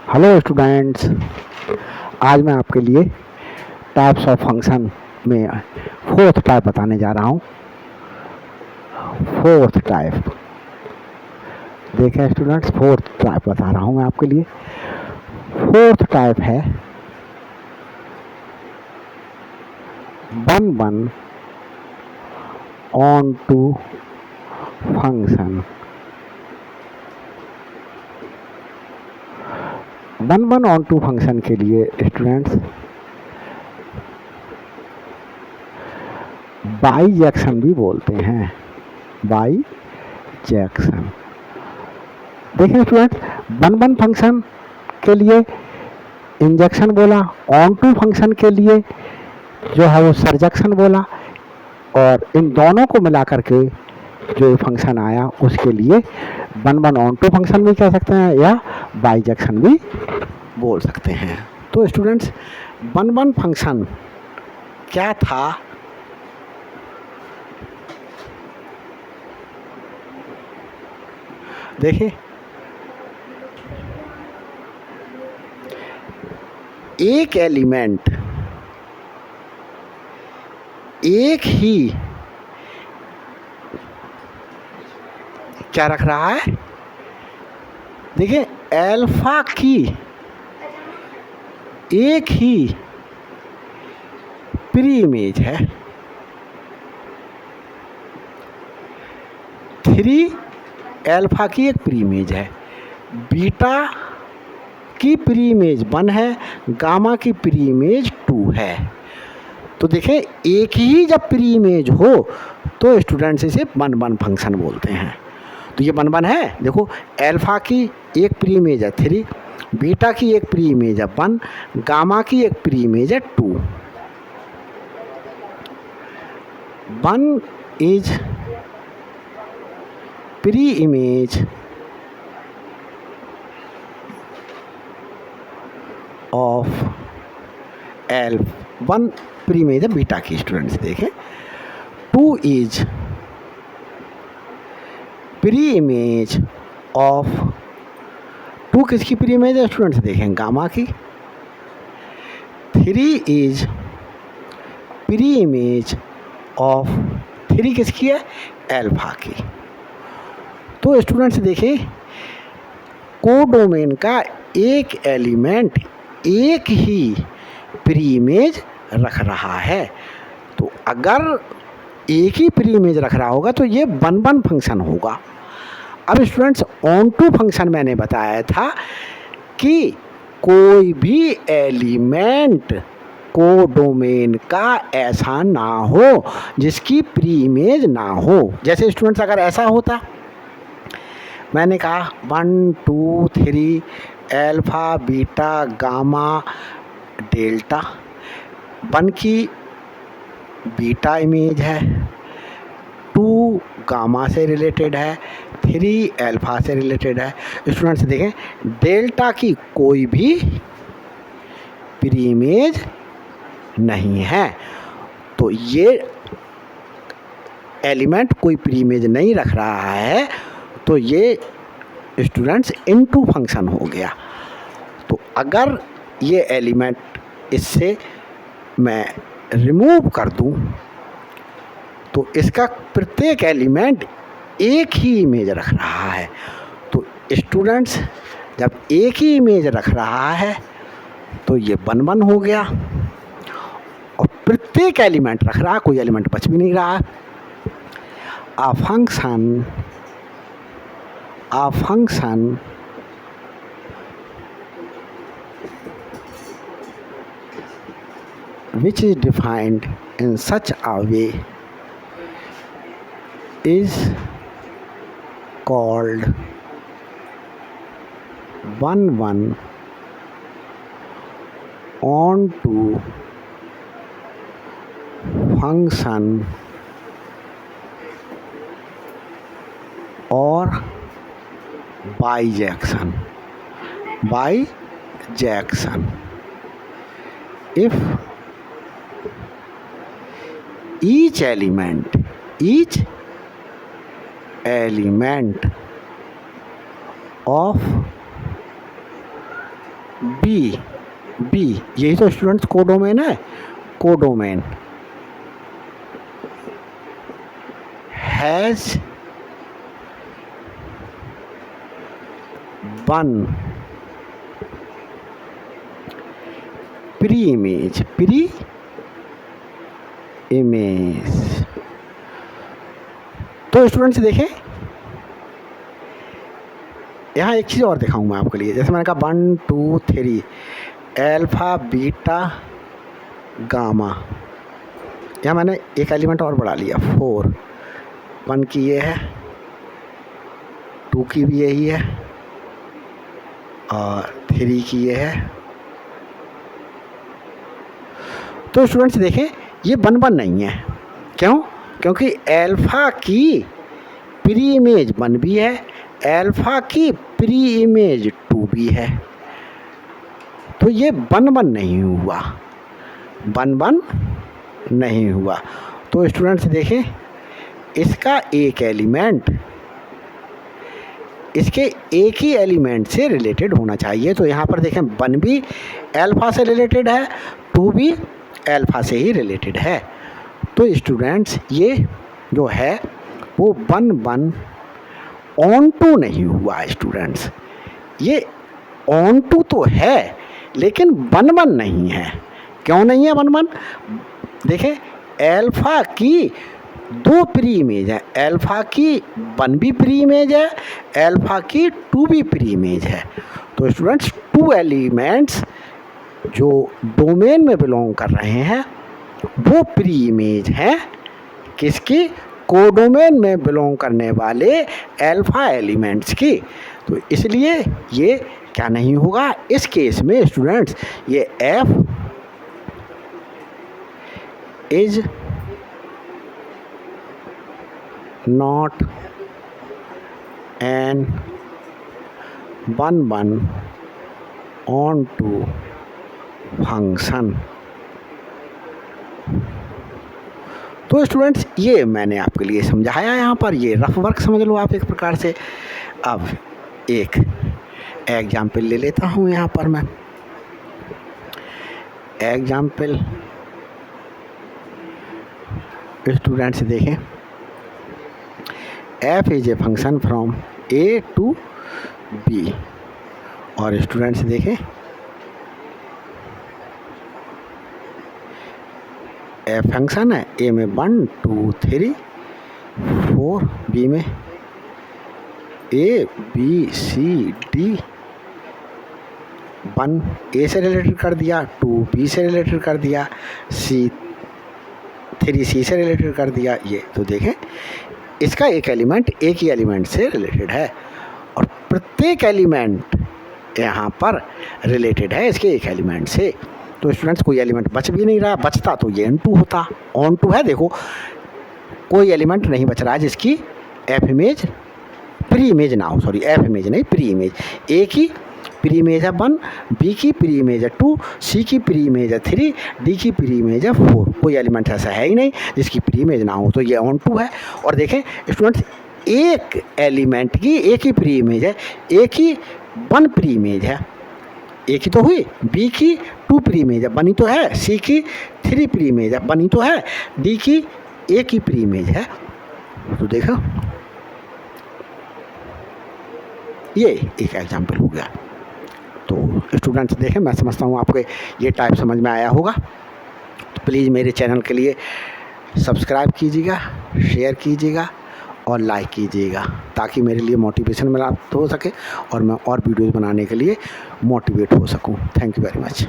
Hello students, आज मैं आपके लिए टाइप्स ऑफ फंक्शन में फोर्थ टाइप बताने जा रहा हूँ। फोर्थ टाइप देखें स्टूडेंट्स, फोर्थ टाइप बता रहा हूँ मैं आपके लिए। फोर्थ टाइप है one onto function. One onto function के लिए स्टूडेंट्स बाईजेक्शन भी बोलते हैं। बाईजेक्शन देखिए स्टूडेंट्स, वन फंक्शन के लिए इंजेक्शन बोला, ऑन टू फंक्शन के लिए जो है वो सरजेक्शन बोला, और इन दोनों को मिलाकर के जो फंक्शन आया उसके लिए वन ऑन टू फंक्शन भी कह सकते हैं या बाईजेक्शन भी बोल सकते हैं। तो स्टूडेंट्स, वन फंक्शन क्या था? देखिए, एक एलिमेंट एक ही क्या रख रहा है? देखिए, अल्फा की एक ही प्री इमेज है, 3 अल्फा की एक प्री इमेज है, बीटा की प्री इमेज 1 है, गामा की प्री इमेज 2 है। तो देखें, एक ही जब प्री इमेज हो तो स्टूडेंट्स इसे वन फंक्शन बोलते हैं। तो ये वन है। देखो, अल्फा की एक प्री इमेज है 3, बीटा की एक प्री इमेज है 1, गामा की एक प्री इमेज है 2। 1 is pre image of elf 1 pre image है बीटा की। स्टूडेंट्स देखें, 2 इज प्री इमेज ऑफ 2 किसकी प्री इमेज है? स्टूडेंट्स देखें, गामा की। 3 इज प्री इमेज ऑफ 3 किसकी है? एल्फा की। तो स्टूडेंट्स देखें, कोडोमेन का एक एलिमेंट एक ही प्री इमेज रख रहा है। तो अगर एक ही प्री इमेज रख रहा होगा तो ये वन फंक्शन होगा। अब स्टूडेंट्स, ऑन टू फंक्शन मैंने बताया था कि कोई भी एलिमेंट कोडोमेन का ऐसा ना हो जिसकी प्री इमेज ना हो। जैसे स्टूडेंट्स, अगर ऐसा होता, मैंने कहा 1 2 3 अल्फा बीटा गामा डेल्टा, 1 की बीटा इमेज है, 2 गामा से रिलेटेड है, 3 अल्फा से रिलेटेड है। स्टूडेंट्स देखें, डेल्टा की कोई भी प्री इमेज नहीं है। तो ये एलिमेंट कोई प्री इमेज नहीं रख रहा है, तो ये स्टूडेंट्स इनटू फंक्शन हो गया। तो अगर ये एलिमेंट इससे मैं रिमूव कर दूं तो इसका प्रत्येक एलिमेंट एक ही इमेज रख रहा है। तो स्टूडेंट्स, जब एक ही इमेज रख रहा है तो ये वन हो गया, और प्रत्येक एलिमेंट रख रहा है, कोई एलिमेंट बच भी नहीं रहा। A function which is defined in such a way is called one on to function or bijection. If each element of B B यही तो स्टूडेंट्स कोडोमेन है। Codomain has one pre image तो students देखें, यहाँ एक चीज़ और दिखाऊँ मैं आपके लिए। जैसे मैंने कहा 1 2 3 अल्फा बीटा गामा, यहाँ मैंने एक एलिमेंट और बढ़ा लिया 4। 1 की ये है, 2 की भी यही है और 3 की ये है। तो स्टूडेंट्स देखें ये 1 1 नहीं है। क्यों? क्योंकि अल्फ़ा की प्री इमेज 1 भी है, अल्फ़ा की प्री इमेज 2 भी है। तो ये 1 1 नहीं हुआ, 1 1 नहीं हुआ। तो स्टूडेंट्स देखें इसका एक एलिमेंट इसके एक ही एलिमेंट से रिलेटेड होना चाहिए। तो यहाँ पर देखें 1 भी अल्फ़ा से रिलेटेड है, 2 भी अल्फ़ा से ही रिलेटेड है। तो स्टूडेंट्स ये जो है वो 1 1 ऑन टू नहीं हुआ। स्टूडेंट्स ये ऑन टू तो है लेकिन 1 1 नहीं है। क्यों नहीं है 1 1? देखें अल्फ़ा की 2 प्री इमेज है, अल्फ़ा की 1 भी प्री इमेज है, अल्फ़ा की 2 भी प्री इमेज है। तो स्टूडेंट्स 2 एलिमेंट्स जो डोमेन में बिलोंग कर रहे हैं वो प्री इमेज हैं किसकी? कोडोमेन में बिलोंग करने वाले अल्फ़ा एलिमेंट्स की। तो इसलिए ये क्या नहीं होगा इस केस में स्टूडेंट्स, ये F is not an 1 1 onto function. तो स्टूडेंट्स ये मैंने आपके लिए समझाया, यहाँ पर ये रफ वर्क समझ लो आप एक प्रकार से। अब एक एग्जाम्पल ले लेता हूँ यहाँ पर मैं। एग्जाम्पल स्टूडेंट्स देखें f is a function from a to b। और स्टूडेंट्स देखें f फंक्शन है, a में 1 2 3 4, b में a b c d, 1 a से रिलेटेड कर दिया, 2 b से रिलेटेड कर दिया, 3 c से रिलेटेड कर दिया। ये तो देखें इसका एक एलिमेंट एक ही एलिमेंट से रिलेटेड है और प्रत्येक एलिमेंट यहाँ पर रिलेटेड है इसके एक एलिमेंट से। तो स्टूडेंट्स कोई एलिमेंट बच भी नहीं रहा, बचता तो ये N2 होता। ऑन टू है, देखो कोई एलिमेंट नहीं बच रहा है जिसकी F इमेज प्री इमेज ना हो, सॉरी F इमेज नहीं प्री इमेज। A की प्री इमेज है 1, B की प्री इमेज है 2, C की प्री इमेज है 3, D की प्री इमेज है 4। कोई एलिमेंट ऐसा है ही नहीं जिसकी प्री इमेज ना हो, तो ये ऑन टू है। और देखें स्टूडेंट्स एक एलिमेंट की एक ही प्री इमेज है, A की 1 प्री इमेज है, A की तो हुई, B की 2 प्री इमेज है, बनी तो है, C की 3 प्री इमेज है, बनी तो है, D की 1 ही प्री इमेज है। तो देखो ये एक एग्जाम्पल हो गया। तो स्टूडेंट्स देखें मैं समझता हूँ आपको ये टाइप समझ में आया होगा। तो प्लीज़ मेरे चैनल के लिए सब्सक्राइब कीजिएगा, शेयर कीजिएगा और लाइक कीजिएगा ताकि मेरे लिए मोटिवेशन प्राप्त हो सके और मैं और वीडियोज़ बनाने के लिए मोटिवेट हो सकूँ। Thank you very much.